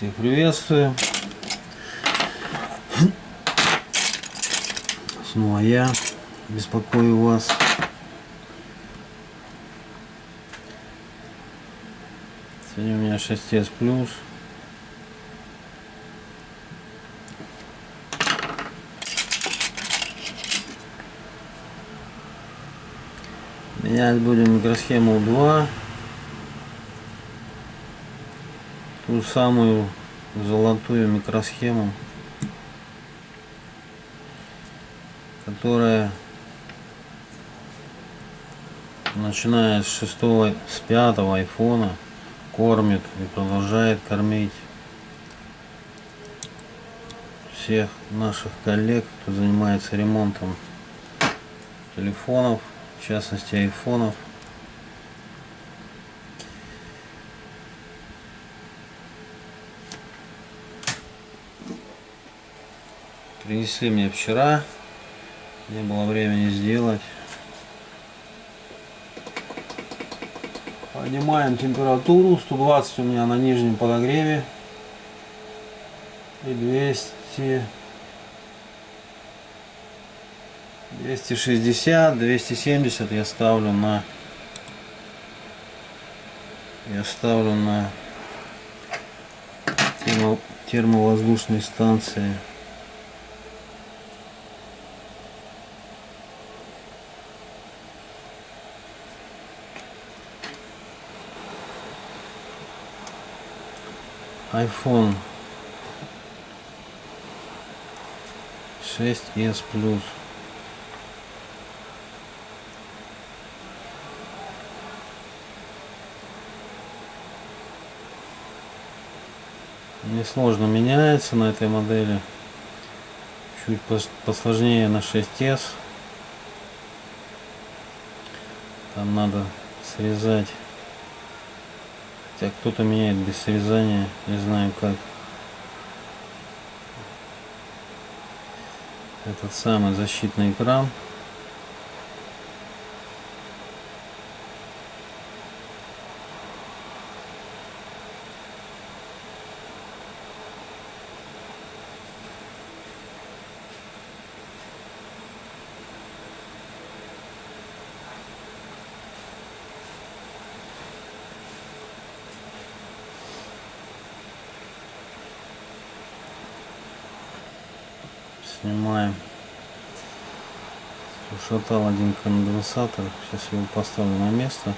Всех приветствую. Снова я беспокою вас. Сегодня у меня 6s плюс. Менять будем микросхему 2. Ту самую золотую микросхему, которая начиная с 5-го айфона кормит и продолжает кормить всех наших коллег, кто занимается ремонтом телефонов, в частности айфонов. Принесли мне вчера, не было времени сделать. Поднимаем температуру, 120 у меня на нижнем подогреве и 260, 270 я ставлю на термовоздушной станции. iPhone 6s Plus. Несложно меняется на этой модели. Чуть посложнее на 6s. Там надо срезать. Хотя кто-то меняет без срезания, не знаю как. Этот самый защитный экран. Снимаем. Ушатал один конденсатор. Сейчас я его поставлю на место.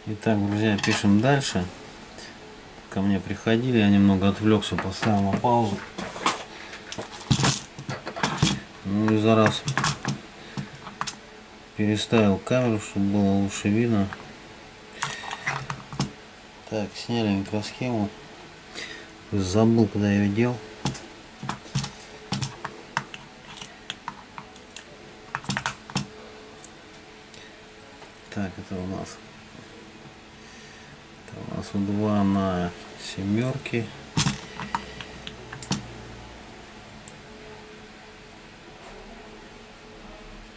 Итак, друзья, пишем дальше. Ко мне приходили, я немного отвлекся, поставил на паузу. Ну и за раз переставил камеру, чтобы было лучше видно. Так, сняли микросхему. Забыл, куда я ее дел. Так, это у нас У2 на семерке.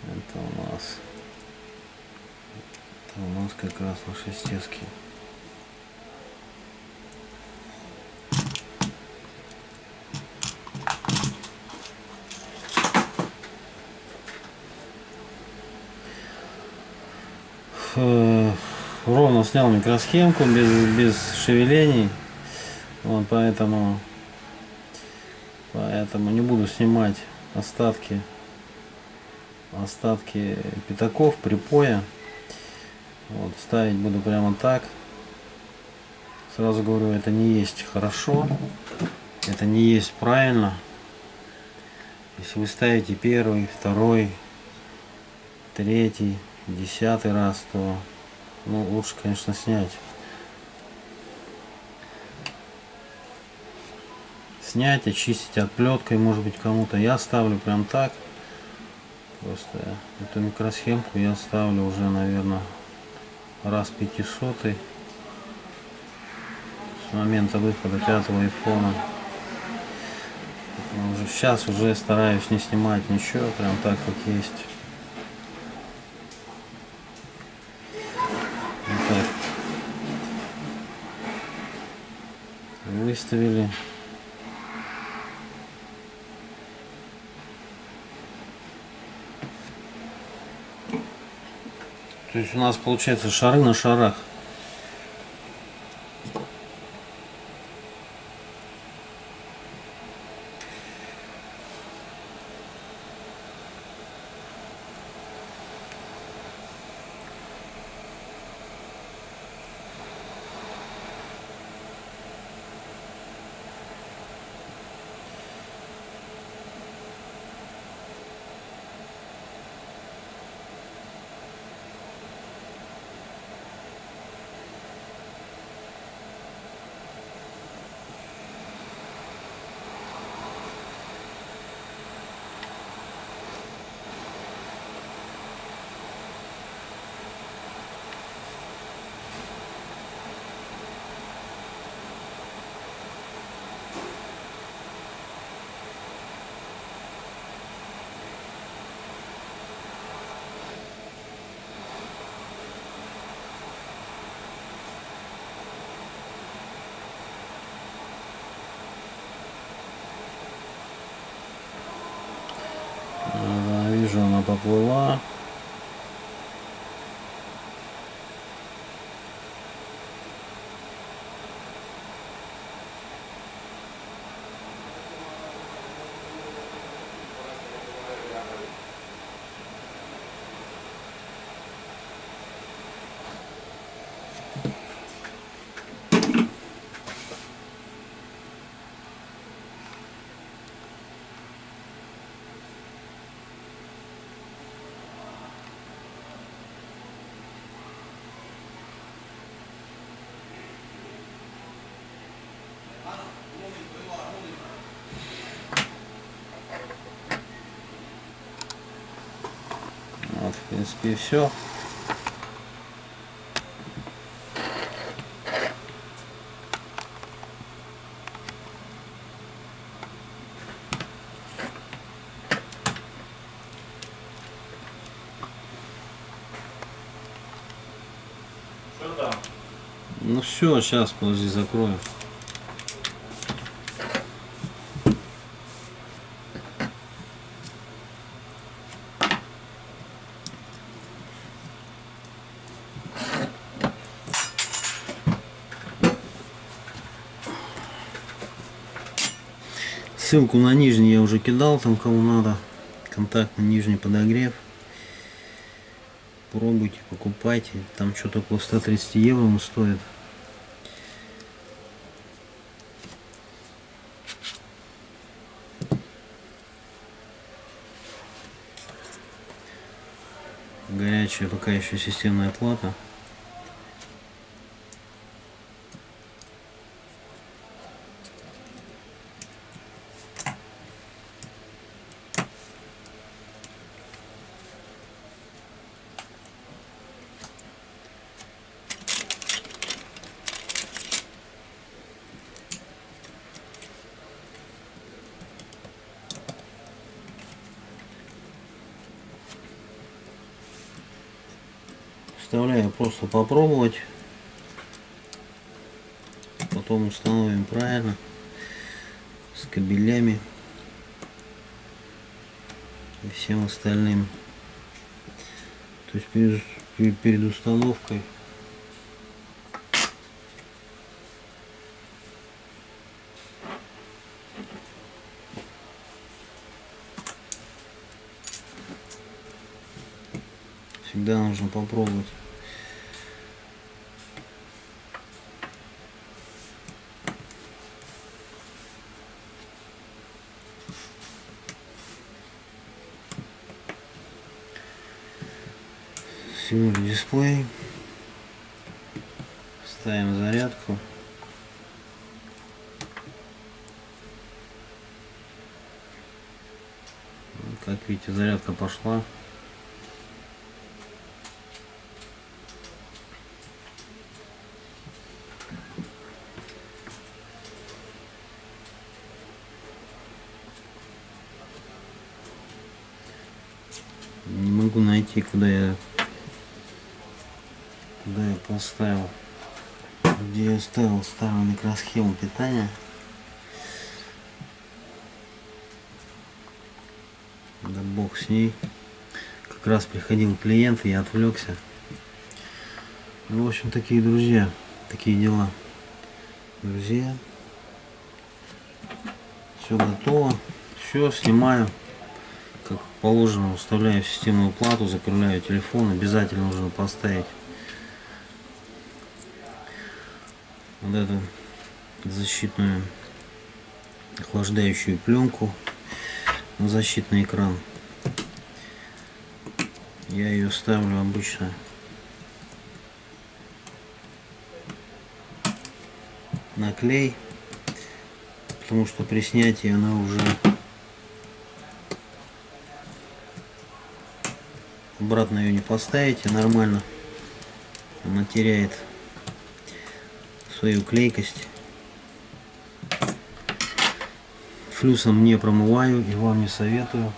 Это у нас как раз на шестеске. Ровно снял микросхемку без шевелений. Вот поэтому не буду снимать остатки пятаков, припоя. Вот, ставить буду прямо так. Сразу говорю, это не есть хорошо, это не есть правильно. Если вы ставите первый, второй, третий, 10-й раз, то лучше, конечно, снять. Снять, очистить отплеткой, может быть, кому-то. Я ставлю прям так. Просто эту микросхемку я ставлю уже, наверное, раз 500-й. с момента выхода 5-го айфона. Уже сейчас уже стараюсь не снимать ничего, прям так как есть. Вот так. Выставили. То есть у нас получается шары на шарах. Да, вижу, она поплыла. Вот, в принципе, и все. Что там? Ну все, сейчас, подожди, закрою. Ссылку на нижний я уже кидал, там кому надо. Контакт на нижний подогрев. Пробуйте, покупайте. Там что-то около 130 евро он стоит. Горячая пока еще системная оплата. Вставляю просто попробовать. Потом установим правильно. С кабелями. И всем остальным. То есть перед установкой всегда нужно попробовать. Снимем дисплей, ставим зарядку. Как видите, зарядка пошла. найти, куда я поставил. Где я ставил старую микросхему питания. Да бог с ней. Как раз приходил клиент, и я отвлекся. Ну, в общем, такие друзья, такие дела. Друзья, все готово. Все, снимаю. Как положено, вставляю в системную плату, закрываю телефон. Обязательно нужно поставить вот эту защитную охлаждающую пленку на защитный экран. Я ее ставлю обычно на клей, потому что при снятии она уже обратно ее не поставите нормально, она теряет свою клейкость. Флюсом не промываю и вам не советую.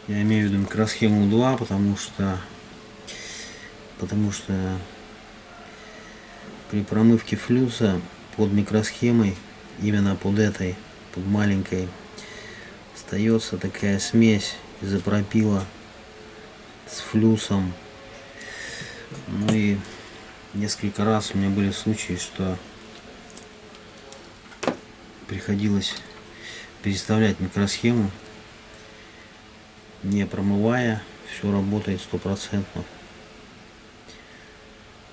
Я имею в виду микросхему 2, потому что при промывке флюса под микросхемой, именно под этой, под маленькой, остается такая смесь изопропила с флюсом. Ну и несколько раз у меня были случаи, что приходилось переставлять микросхему, не промывая, все работает 100%. То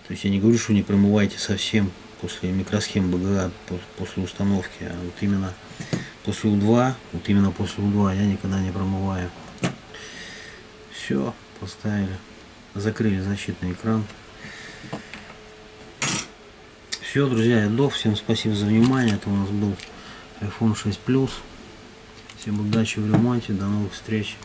есть я не говорю, что не промывайте совсем после микросхем БГА, после установки, а вот именно после У2, я никогда не промываю. Все, поставили, закрыли защитный экран. Все, друзья, я готов. Всем спасибо за внимание. Это у нас был iPhone 6 Plus. Всем удачи в ремонте. До новых встреч.